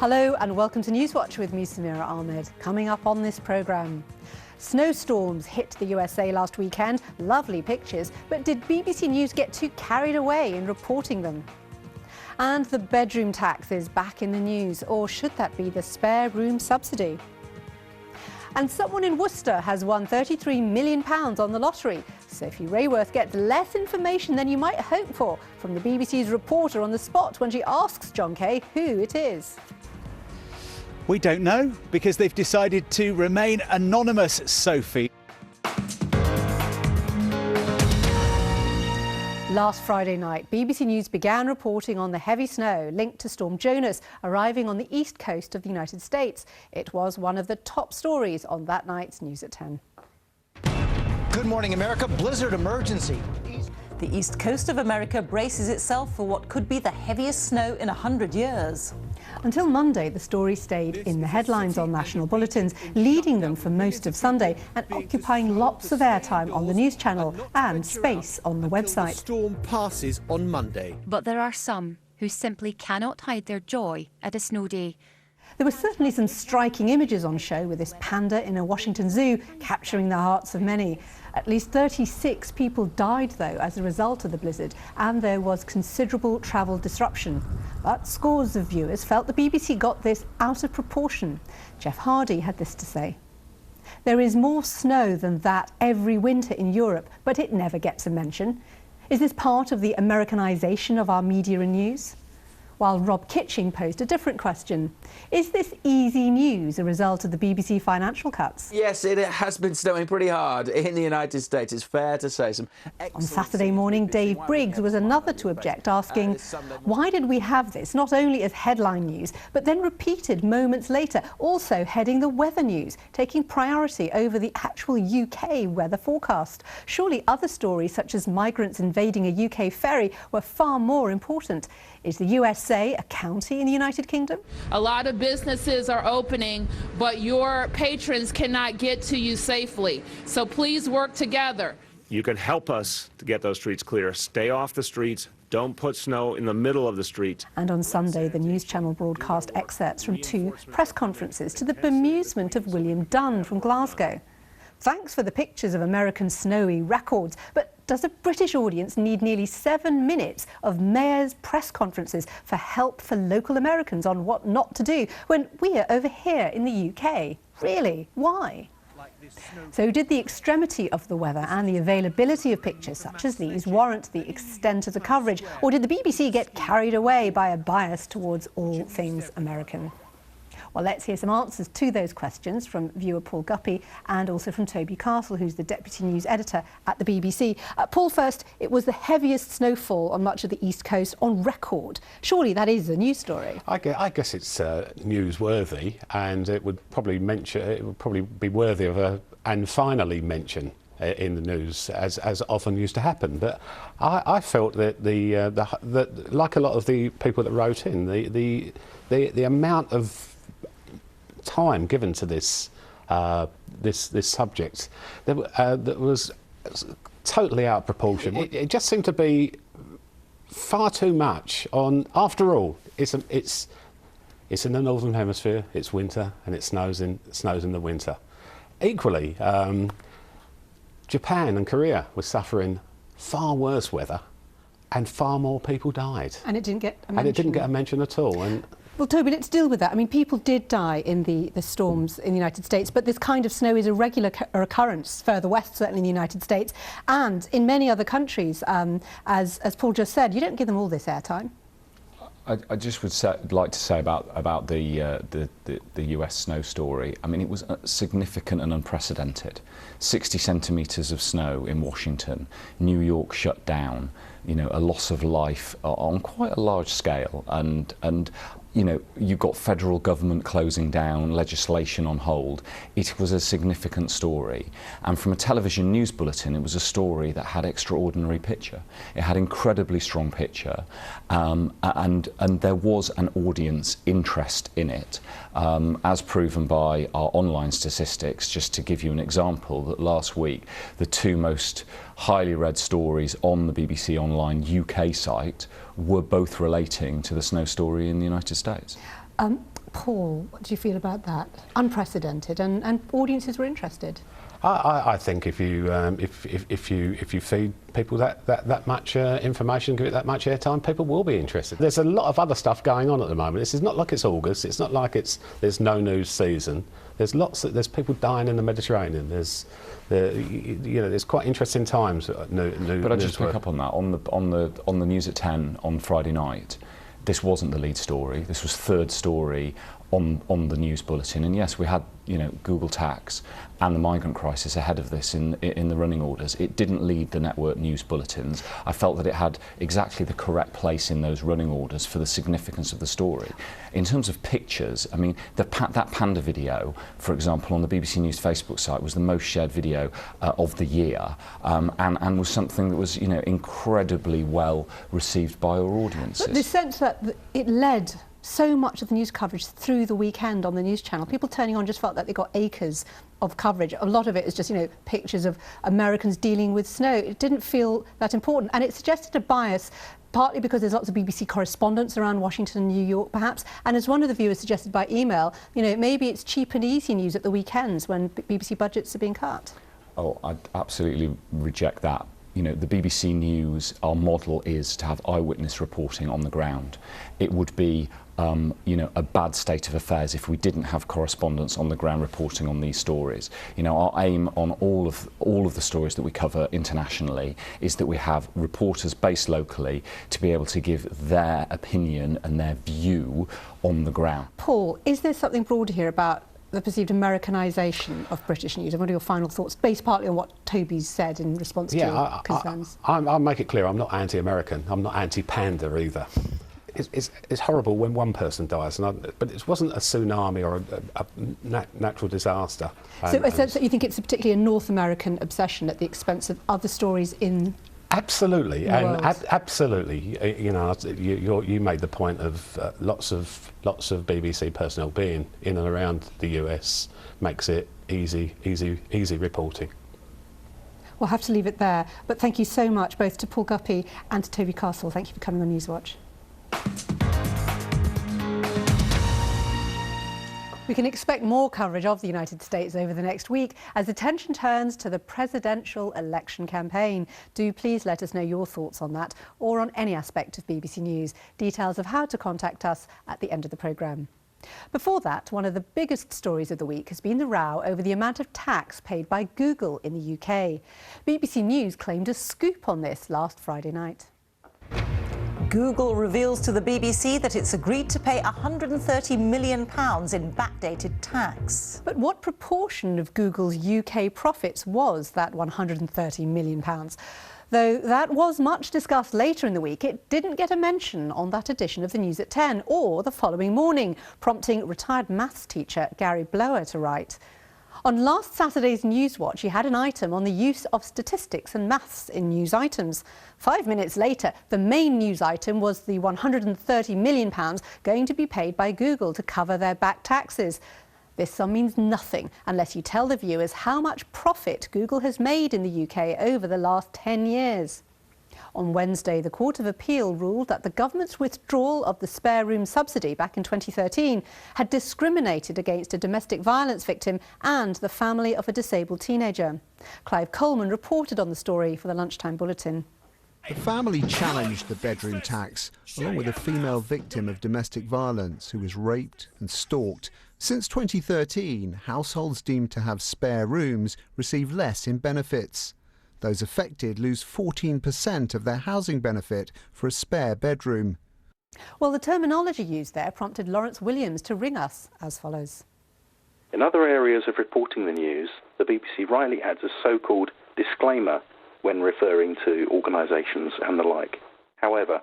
Hello and welcome to NewsWatch with me, SAMIRA AHMED. Coming up on this programme, snowstorms hit the USA last weekend. Lovely pictures, but did BBC News get too carried away in reporting them? And the bedroom tax is back in the news, or should that be the spare room subsidy? And someone in Worcester has won £33 million on the lottery. Sophie Rayworth gets less information than you might hope for from the BBC's reporter on the spot when she asks John Kay who it is. We don't know because they've decided to remain anonymous, Sophie. Last Friday night, BBC News began reporting on the heavy snow linked to Storm Jonas arriving on the east coast of the United States. It was one of the top stories on that night's News at 10. Good morning, America. Blizzard emergency. The east coast of America braces itself for what could be the heaviest snow in 100 years. Until Monday, the story stayed in the headlines on national bulletins, leading them for most of Sunday and occupying lots of airtime on the news channel and space on the website. The storm passes on Monday. But there are some who simply cannot hide their joy at a snow day. There were certainly some striking images on show, with this panda in a Washington zoo capturing the hearts of many. At least 36 people died, though, as a result of the blizzard, and there was considerable travel disruption. But scores of viewers felt the BBC got this out of proportion. Jeff Hardy had this to say. There is more snow than that every winter in Europe, but it never gets a mention. Is this part of the Americanisation of our media and news? While Rob Kitching posed a different question. Is this easy news a result of the BBC financial cuts? Yes, it has been snowing pretty hard in the United States, it's fair to say. On Saturday morning, Dave Briggs was another to object, asking, why did we have this not only as headline news, but then repeated moments later, also heading the weather news, taking priority over the actual UK weather forecast? Surely other stories, such as migrants invading a UK ferry, were far more important. Is the USA a county in the United Kingdom? A lot of businesses are opening, but your patrons cannot get to you safely. So please work together. You can help us to get those streets clear. Stay off the streets. Don't put snow in the middle of the street. And on Sunday, the News Channel broadcast excerpts from 2 press conferences to the bemusement of William Dunn from Glasgow. Thanks for the pictures of American snowy records, but does a British audience need nearly 7 minutes of mayors' press conferences for help for local Americans on what not to do when we're over here in the UK? Really? Why? So did the extremity of the weather and the availability of pictures such as these warrant the extent of the coverage, or did the BBC get carried away by a bias towards all things American? Well, let's hear some answers to those questions from viewer Paul Guppy and also from Toby Castle, who's the Deputy News Editor at the BBC. Paul, first, it was the heaviest snowfall on much of the East Coast on record. Surely that is a news story. I guess it's newsworthy, and it would probably be worthy of a and finally mention in the news, as often used to happen. But I felt that that like a lot of the people that wrote in, the amount of time given to this this subject that was totally out of proportion. It just seemed to be far too much on. After all, it's in the northern hemisphere. It's winter and it snows in the winter. Equally, Japan and Korea were suffering far worse weather, and far more people died. And it didn't get a mention. And it didn't get a mention at all. And well, Toby, let's deal with that. I mean, people did die in the storms in the United States, but this kind of snow is a regular occurrence further west, certainly in the United States, and in many other countries. As Paul just said, you don't give them all this airtime. I just would like to say about the US snow story. I mean, it was significant and unprecedented. 60 centimetres of snow in Washington, New York shut down. You know, a loss of life on quite a large scale, and you know, you've got federal government closing down, legislation on hold. It was a significant story. And from a television news bulletin, it was a story that had extraordinary picture. It had incredibly strong picture, and there was an audience interest in it, as proven by our online statistics. Just to give you an example, that last week, the 2 most highly read stories on the BBC Online UK site were both relating to the snow story in the United States. Paul, what do you feel about that? Unprecedented, and audiences were interested. I think if you feed people that much information, give it that much airtime, people will be interested. There's a lot of other stuff going on at the moment. This is not like it's August. It's not like there's no news season. There's people dying in the Mediterranean. There's quite interesting times. But I just pick up on that on the news at 10 on Friday night. This wasn't the lead story. This was third story on the news bulletin. And yes, we had Google tax and the migrant crisis ahead of this in the running orders. It didn't lead the network news bulletins. I felt that it had exactly the correct place in those running orders for the significance of the story. In terms of pictures, I mean, that panda video, for example, on the BBC News Facebook site was the most shared video of the year, and was something that was incredibly well received by our audiences. But the sense that it led so much of the news coverage through the weekend on the news channel. People turning on just felt that they got acres of coverage. A lot of it is just, pictures of Americans dealing with snow. It didn't feel that important, and it suggested a bias, partly because there's lots of BBC correspondents around Washington and New York, perhaps, and as one of the viewers suggested by email, maybe it's cheap and easy news at the weekends when BBC budgets are being cut. Oh, I absolutely reject that. The BBC News, our model is to have eyewitness reporting on the ground. It would be a bad state of affairs if we didn't have correspondents on the ground reporting on these stories. Our aim on all of the stories that we cover internationally is that we have reporters based locally to be able to give their opinion and their view on the ground. Paul, is there something broader here about the perceived Americanisation of British news? And what are your final thoughts, based partly on what Toby's said in response to your concerns? I'll make it clear, I'm not anti-American. I'm not anti-panda either. It's horrible when one person dies, but it wasn't a tsunami or a natural disaster. So a sense that you think it's particularly a North American obsession at the expense of other stories in Absolutely, and absolutely. You made the point of lots of BBC personnel being in and around the US makes it easy reporting. We'll have to leave it there, but thank you so much both to Paul Guppy and to Toby Castle. Thank you for coming on NewsWatch. We can expect more coverage of the United States over the next week as attention turns to the presidential election campaign. Do please let us know your thoughts on that or on any aspect of BBC News. Details of how to contact us at the end of the programme. Before that, one of the biggest stories of the week has been the row over the amount of tax paid by Google in the UK. BBC News claimed a scoop on this last Friday night. Google reveals to the BBC that it's agreed to pay £130 million in backdated tax. But what proportion of Google's UK profits was that £130 million? Though that was much discussed later in the week, it didn't get a mention on that edition of the News at 10 or the following morning, prompting retired maths teacher Gary Blower to write. On last Saturday's NewsWatch, he had an item on the use of statistics and maths in news items. 5 minutes later, the main news item was the £130 million going to be paid by Google to cover their back taxes. This sum means nothing unless you tell the viewers how much profit Google has made in the UK over the last 10 years. On Wednesday, the Court of Appeal ruled that the government's withdrawal of the spare room subsidy back in 2013 had discriminated against a domestic violence victim and the family of a disabled teenager. Clive Coleman reported on the story for the Lunchtime Bulletin. The family challenged the bedroom tax, along with a female victim of domestic violence who was raped and stalked. Since 2013, households deemed to have spare rooms receive less in benefits. Those affected lose 14% of their housing benefit for a spare bedroom. Well, the terminology used there prompted Lawrence Williams to ring us as follows. In other areas of reporting the news, the BBC rightly adds a so-called disclaimer when referring to organisations and the like. However,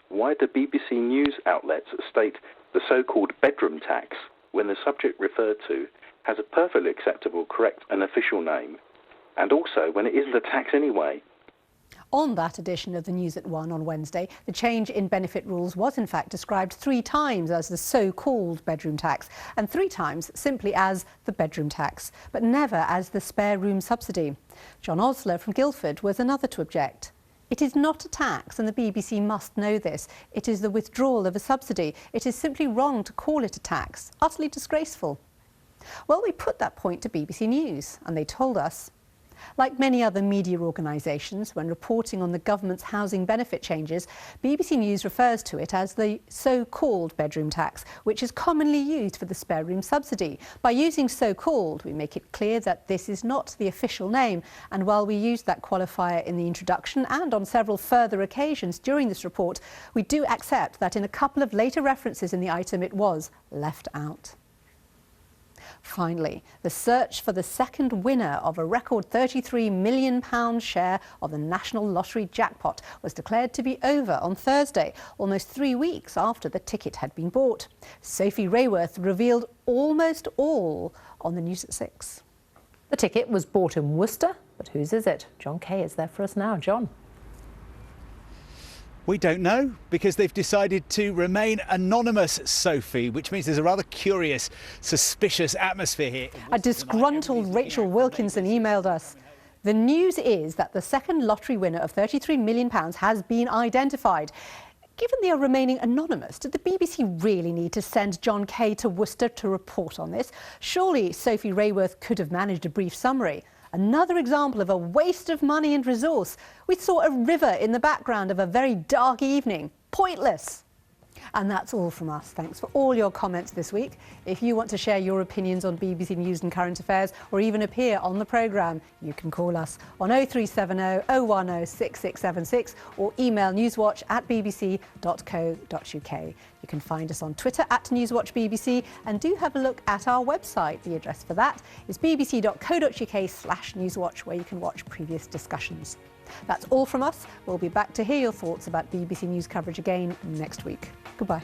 why do BBC News outlets state the so-called bedroom tax when the subject referred to has a perfectly acceptable, correct and official name, and also when it isn't a tax anyway? On that edition of the News at 1 on Wednesday, the change in benefit rules was in fact described 3 times as the so-called bedroom tax and 3 times simply as the bedroom tax, but never as the spare room subsidy. John Osler from Guildford was another to object. It is not a tax, and the BBC must know this. It is the withdrawal of a subsidy. It is simply wrong to call it a tax. Utterly disgraceful. Well, we put that point to BBC News, and they told us. Like many other media organisations, when reporting on the government's housing benefit changes, BBC News refers to it as the so-called bedroom tax, which is commonly used for the spare room subsidy. By using so-called, we make it clear that this is not the official name, and while we used that qualifier in the introduction and on several further occasions during this report, we do accept that in a couple of later references in the item it was left out. Finally, the search for the second winner of a record £33 million share of the National Lottery jackpot was declared to be over on Thursday, almost 3 weeks after the ticket had been bought. Sophie Rayworth revealed almost all on the News at 6. The ticket was bought in Worcester, but whose is it? John Kay is there for us now. John. We don't know, because they've decided to remain anonymous, Sophie, which means there's a rather curious, suspicious atmosphere here. A disgruntled Rachel Wilkinson emailed us. The news is that the second lottery winner of £33 million has been identified. Given they are remaining anonymous, did the BBC really need to send John Kay to Worcester to report on this? Surely Sophie Rayworth could have managed a brief summary. Another example of a waste of money and resource. We saw a river in the background of a very dark evening. Pointless. And that's all from us. Thanks for all your comments this week. If you want to share your opinions on BBC News and current affairs, or even appear on the programme, you can call us on 0370 010 6676 or email newswatch@bbc.co.uk. You can find us on Twitter @NewsWatchBBC, and do have a look at our website. The address for that is bbc.co.uk/newswatch, where you can watch previous discussions. That's all from us. We'll be back to hear your thoughts about BBC News coverage again next week. Goodbye.